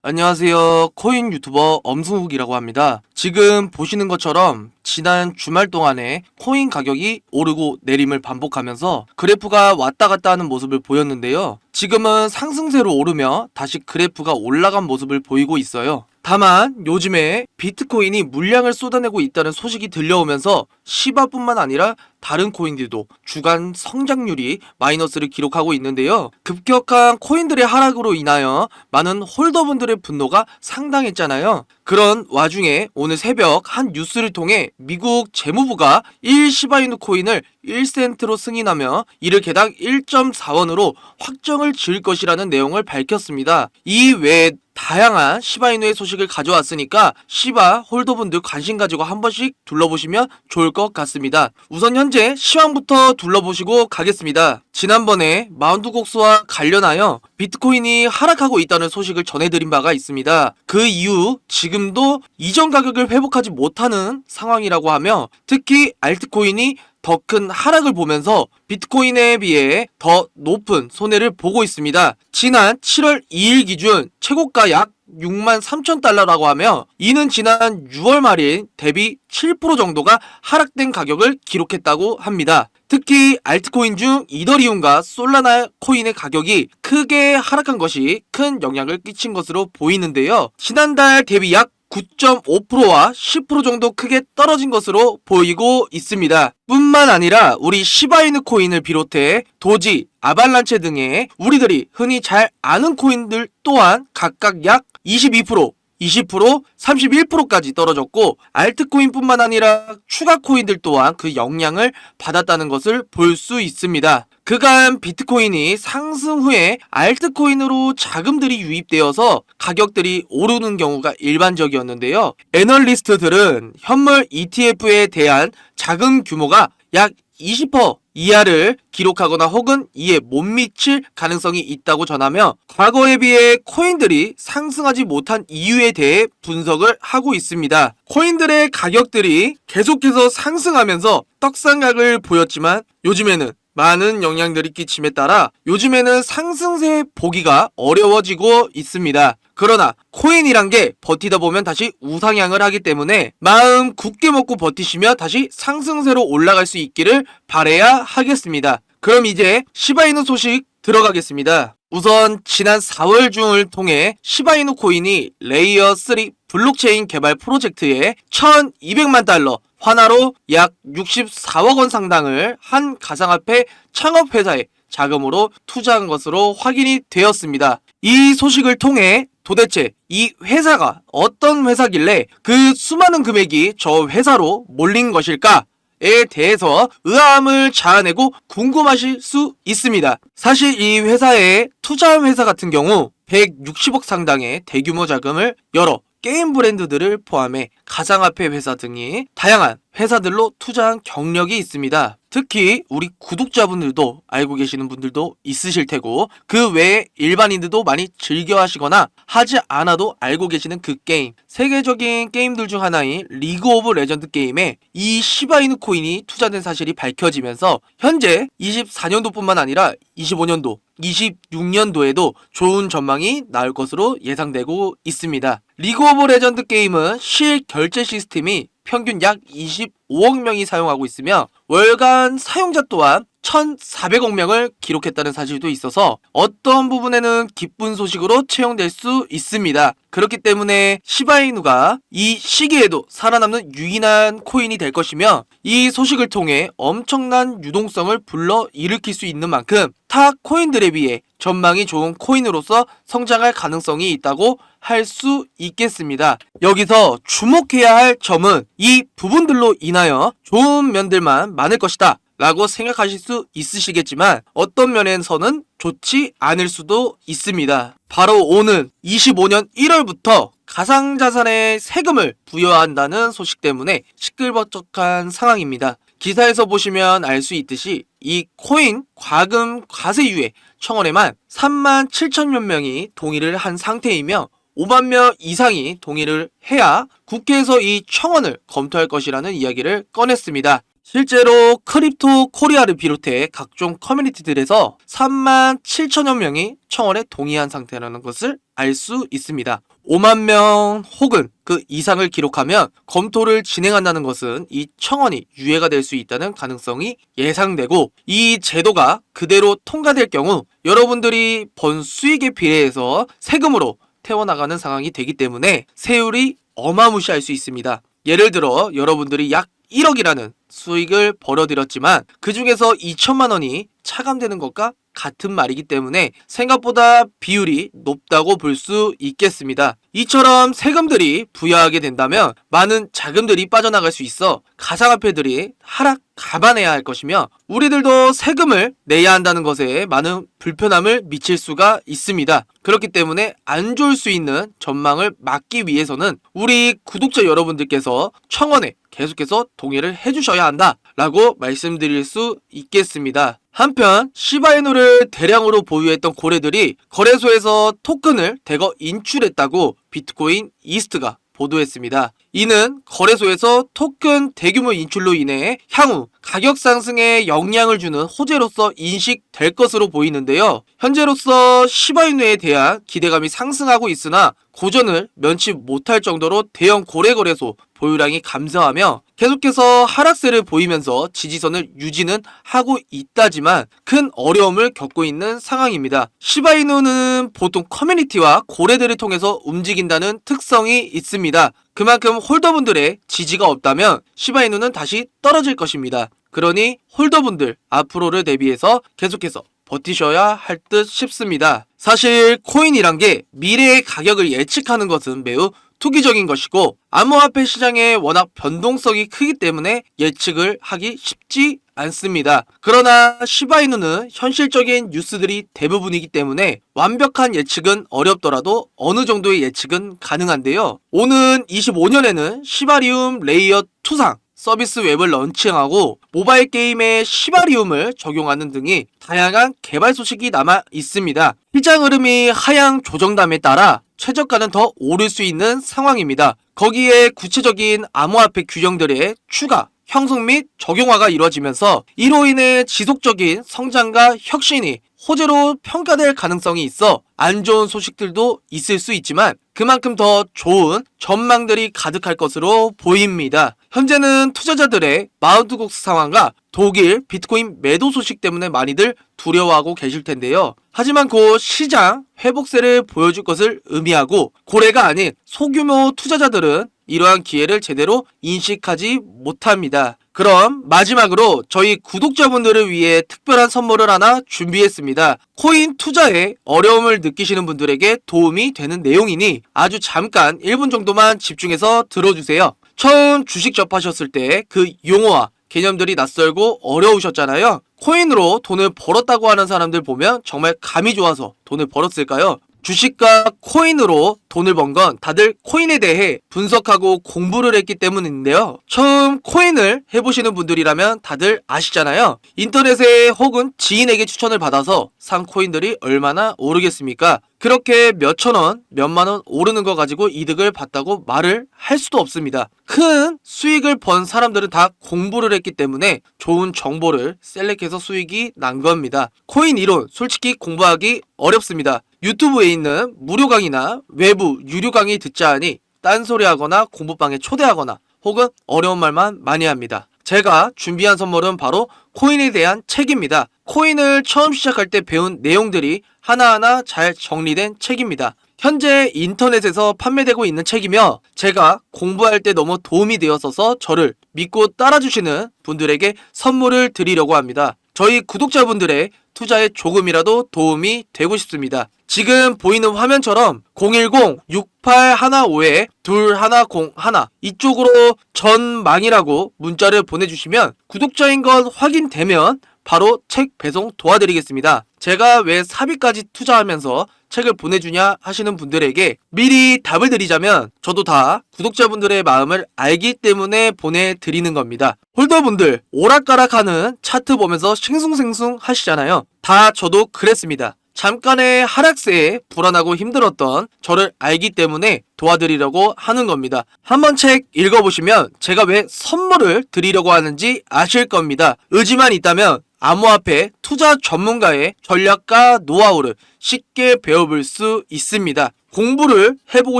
안녕하세요. 코인 유튜버 엄승욱이라고 합니다. 지금 보시는 것처럼 지난 주말 동안에 코인 가격이 오르고 내림을 반복하면서 그래프가 왔다 갔다 하는 모습을 보였는데요. 지금은 상승세로 오르며 다시 그래프가 올라간 모습을 보이고 있어요. 다만 요즘에 비트코인이 물량을 쏟아내고 있다는 소식이 들려오면서 시바뿐만 아니라 다른 코인들도 주간 성장률이 마이너스를 기록하고 있는데요. 급격한 코인들의 하락으로 인하여 많은 홀더분들의 분노가 상당했잖아요. 그런 와중에 오늘 새벽 한 뉴스를 통해 미국 재무부가 1시바이누 코인을 1센트로 승인하며 이를 개당 1.4원으로 확정을 지을 것이라는 내용을 밝혔습니다. 이 외에 다양한 시바이누의 소식을 가져왔으니까 시바 홀더분들 관심 가지고 한 번씩 둘러보시면 좋을 것 같습니다. 우선 현재 시황부터 둘러보시고 가겠습니다. 지난번에 마운트곡스와 관련하여 비트코인이 하락하고 있다는 소식을 전해드린 바가 있습니다. 그 이후 지금도 이전 가격을 회복하지 못하는 상황이라고 하며 특히 알트코인이 더 큰 하락을 보면서 비트코인에 비해 더 높은 손해를 보고 있습니다. 지난 7월 2일 기준 최고가 약 63,000달러라고 하며 이는 지난 6월 말인 대비 7% 정도가 하락된 가격을 기록했다고 합니다. 특히 알트코인 중 이더리움과 솔라나 코인의 가격이 크게 하락한 것이 큰 영향을 끼친 것으로 보이는데요. 지난달 대비 약 9.5%와 10% 정도 크게 떨어진 것으로 보이고 있습니다. 뿐만 아니라 우리 시바이누 코인을 비롯해 도지, 아발란체 등의 우리들이 흔히 잘 아는 코인들 또한 각각 약 22%, 20%, 31%까지 떨어졌고 알트코인뿐만 아니라 추가 코인들 또한 그 영향을 받았다는 것을 볼 수 있습니다. 그간 비트코인이 상승 후에 알트코인으로 자금들이 유입되어서 가격들이 오르는 경우가 일반적이었는데요. 애널리스트들은 현물 ETF에 대한 자금 규모가 약 20% 이하를 기록하거나 혹은 이에 못 미칠 가능성이 있다고 전하며 과거에 비해 코인들이 상승하지 못한 이유에 대해 분석을 하고 있습니다. 코인들의 가격들이 계속해서 상승하면서 떡상각을 보였지만 요즘에는 많은 영향들이 끼침에 따라 요즘에는 상승세 보기가 어려워지고 있습니다. 그러나 코인이란 게 버티다 보면 다시 우상향을 하기 때문에 마음 굳게 먹고 버티시며 다시 상승세로 올라갈 수 있기를 바라야 하겠습니다. 그럼 이제 시바이누 소식 들어가겠습니다. 우선 지난 4월 중을 통해 시바이누 코인이 레이어 3 블록체인 개발 프로젝트에 1,200만 달러 환화로 약 64억 원 상당을 한 가상화폐 창업회사에 자금으로 투자한 것으로 확인이 되었습니다. 이 소식을 통해 도대체 이 회사가 어떤 회사길래 그 수많은 금액이 저 회사로 몰린 것일까? 에 대해서 의아함을 자아내고 궁금하실 수 있습니다. 사실 이 회사의 투자한 회사 같은 경우 160억 상당의 대규모 자금을 여러 게임 브랜드들을 포함해 가상화폐 회사 등이 다양한 회사들로 투자한 경력이 있습니다. 특히 우리 구독자분들도 알고 계시는 분들도 있으실 테고 그 외에 일반인들도 많이 즐겨 하시거나 하지 않아도 알고 계시는 그 게임, 세계적인 게임들 중 하나인 리그 오브 레전드 게임에 이 시바이누 코인이 투자된 사실이 밝혀지면서 현재 24년도뿐만 아니라 25년도, 26년도에도 좋은 전망이 나올 것으로 예상되고 있습니다. 리그 오브 레전드 게임은 실 결제 시스템이 평균 약 25억 명이 사용하고 있으며 월간 사용자 또한 1,400억 명을 기록했다는 사실도 있어서 어떤 부분에는 기쁜 소식으로 채용될 수 있습니다. 그렇기 때문에 시바이누가 이 시기에도 살아남는 유일한 코인이 될 것이며 이 소식을 통해 엄청난 유동성을 불러일으킬 수 있는 만큼 타 코인들에 비해 전망이 좋은 코인으로서 성장할 가능성이 있다고 할 수 있겠습니다. 여기서 주목해야 할 점은 이 부분들로 인하여 좋은 면들만 많을 것이다 라고 생각하실 수 있으시겠지만 어떤 면에서는 좋지 않을 수도 있습니다. 바로 오는 25년 1월부터 가상자산에 세금을 부여한다는 소식 때문에 시끌벅적한 상황입니다. 기사에서 보시면 알 수 있듯이 이 코인 과금 과세유예 청원에만 37,000여 명이 동의를 한 상태이며 5만 명 이상이 동의를 해야 국회에서 이 청원을 검토할 것이라는 이야기를 꺼냈습니다. 실제로 크립토 코리아를 비롯해 각종 커뮤니티들에서 3만 7천여 명이 청원에 동의한 상태라는 것을 알 수 있습니다. 5만 명 혹은 그 이상을 기록하면 검토를 진행한다는 것은 이 청원이 유예가 될 수 있다는 가능성이 예상되고, 이 제도가 그대로 통과될 경우 여러분들이 번 수익에 비례해서 세금으로 태워나가는 상황이 되기 때문에 세율이 어마무시할 수 있습니다. 예를 들어 여러분들이 약 1억이라는 수익을 벌어들였지만 그 중에서 2천만 원이 차감되는 것과 같은 말이기 때문에 생각보다 비율이 높다고 볼 수 있겠습니다. 이처럼 세금들이 부여하게 된다면 많은 자금들이 빠져나갈 수 있어 가상화폐들이 하락 감안해야 할 것이며, 우리들도 세금을 내야 한다는 것에 많은 불편함을 미칠 수가 있습니다. 그렇기 때문에 안 좋을 수 있는 전망을 막기 위해서는 우리 구독자 여러분들께서 청원에 계속해서 동의를 해주셔야 한다 라고 말씀드릴 수 있겠습니다. 한편 시바이누를 대량으로 보유했던 고래들이 거래소에서 토큰을 대거 인출했다고 비트코인 이스트가 보도했습니다. 이는 거래소에서 토큰 대규모 인출로 인해 향후 가격 상승에 영향을 주는 호재로서 인식될 것으로 보이는데요. 현재로서 시바이누에 대한 기대감이 상승하고 있으나 고전을 면치 못할 정도로 대형 고래 거래소 보유량이 감소하며 계속해서 하락세를 보이면서 지지선을 유지는 하고 있다지만 큰 어려움을 겪고 있는 상황입니다. 시바이누는 보통 커뮤니티와 고래들을 통해서 움직인다는 특성이 있습니다. 그만큼 홀더분들의 지지가 없다면 시바이누는 다시 떨어질 것입니다. 그러니 홀더분들 앞으로를 대비해서 계속해서 버티셔야 할 듯 싶습니다. 사실 코인이란 게 미래의 가격을 예측하는 것은 매우 투기적인 것이고, 암호화폐 시장의 워낙 변동성이 크기 때문에 예측을 하기 쉽지 않습니다. 그러나 시바이누는 현실적인 뉴스들이 대부분이기 때문에 완벽한 예측은 어렵더라도 어느 정도의 예측은 가능한데요. 오는 25년에는 시바리움 레이어 2상 서비스 웹을 런칭하고 모바일 게임에 시바리움을 적용하는 등이 다양한 개발 소식이 남아 있습니다. 시장 흐름이 하향 조정됨에 따라 최저가는 더 오를 수 있는 상황입니다. 거기에 구체적인 암호화폐 규정들의 추가, 형성 및 적용화가 이루어지면서 이로 인해 지속적인 성장과 혁신이 호재로 평가될 가능성이 있어 안 좋은 소식들도 있을 수 있지만 그만큼 더 좋은 전망들이 가득할 것으로 보입니다. 현재는 투자자들의 마운트곡스 상황과 독일 비트코인 매도 소식 때문에 많이들 두려워하고 계실 텐데요. 하지만 곧 시장 회복세를 보여줄 것을 의미하고 고래가 아닌 소규모 투자자들은 이러한 기회를 제대로 인식하지 못합니다. 그럼 마지막으로 저희 구독자분들을 위해 특별한 선물을 하나 준비했습니다. 코인 투자에 어려움을 느끼시는 분들에게 도움이 되는 내용이니 아주 잠깐 1분 정도만 집중해서 들어주세요. 처음 주식 접하셨을 때 그 용어와 개념들이 낯설고 어려우셨잖아요. 코인으로 돈을 벌었다고 하는 사람들 보면 정말 감이 좋아서 돈을 벌었을까요? 주식과 코인으로 돈을 번 건 다들 코인에 대해 분석하고 공부를 했기 때문인데요. 처음 코인을 해보시는 분들이라면 다들 아시잖아요. 인터넷에 혹은 지인에게 추천을 받아서 산 코인들이 얼마나 오르겠습니까? 그렇게 몇천원, 몇만원 오르는 거 가지고 이득을 봤다고 말을 할 수도 없습니다. 큰 수익을 번 사람들은 다 공부를 했기 때문에 좋은 정보를 셀렉해서 수익이 난 겁니다. 코인 이론 솔직히 공부하기 어렵습니다. 유튜브에 있는 무료 강의나 외부 유료 강의 듣자 하니 딴소리 하거나 공부방에 초대하거나 혹은 어려운 말만 많이 합니다. 제가 준비한 선물은 바로 코인에 대한 책입니다. 코인을 처음 시작할 때 배운 내용들이 하나하나 잘 정리된 책입니다. 현재 인터넷에서 판매되고 있는 책이며 제가 공부할 때 너무 도움이 되었어서 저를 믿고 따라주시는 분들에게 선물을 드리려고 합니다. 저희 구독자분들의 투자에 조금이라도 도움이 되고 싶습니다. 지금 보이는 화면처럼 010-6815-2101 이쪽으로 전망이라고 문자를 보내주시면 구독자인 것 확인되면 바로 책 배송 도와드리겠습니다. 제가 왜 사비까지 투자하면서 책을 보내주냐 하시는 분들에게 미리 답을 드리자면 저도 다 구독자분들의 마음을 알기 때문에 보내드리는 겁니다. 홀더분들 오락가락하는 차트 보면서 싱숭생숭 하시잖아요. 다 저도 그랬습니다. 잠깐의 하락세에 불안하고 힘들었던 저를 알기 때문에 도와드리려고 하는 겁니다. 한번 책 읽어보시면 제가 왜 선물을 드리려고 하는지 아실 겁니다. 의지만 있다면 암호화폐 투자 전문가의 전략과 노하우를 쉽게 배워볼 수 있습니다. 공부를 해보고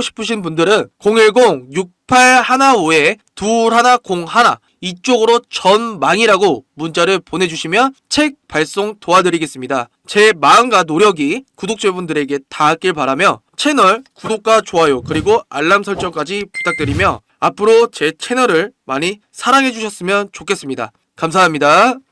싶으신 분들은 010-6815-2101 이쪽으로 전망이라고 문자를 보내주시면 책 발송 도와드리겠습니다. 제 마음과 노력이 구독자분들에게 닿았길 바라며 채널 구독과 좋아요 그리고 알람 설정까지 부탁드리며 앞으로 제 채널을 많이 사랑해 주셨으면 좋겠습니다. 감사합니다.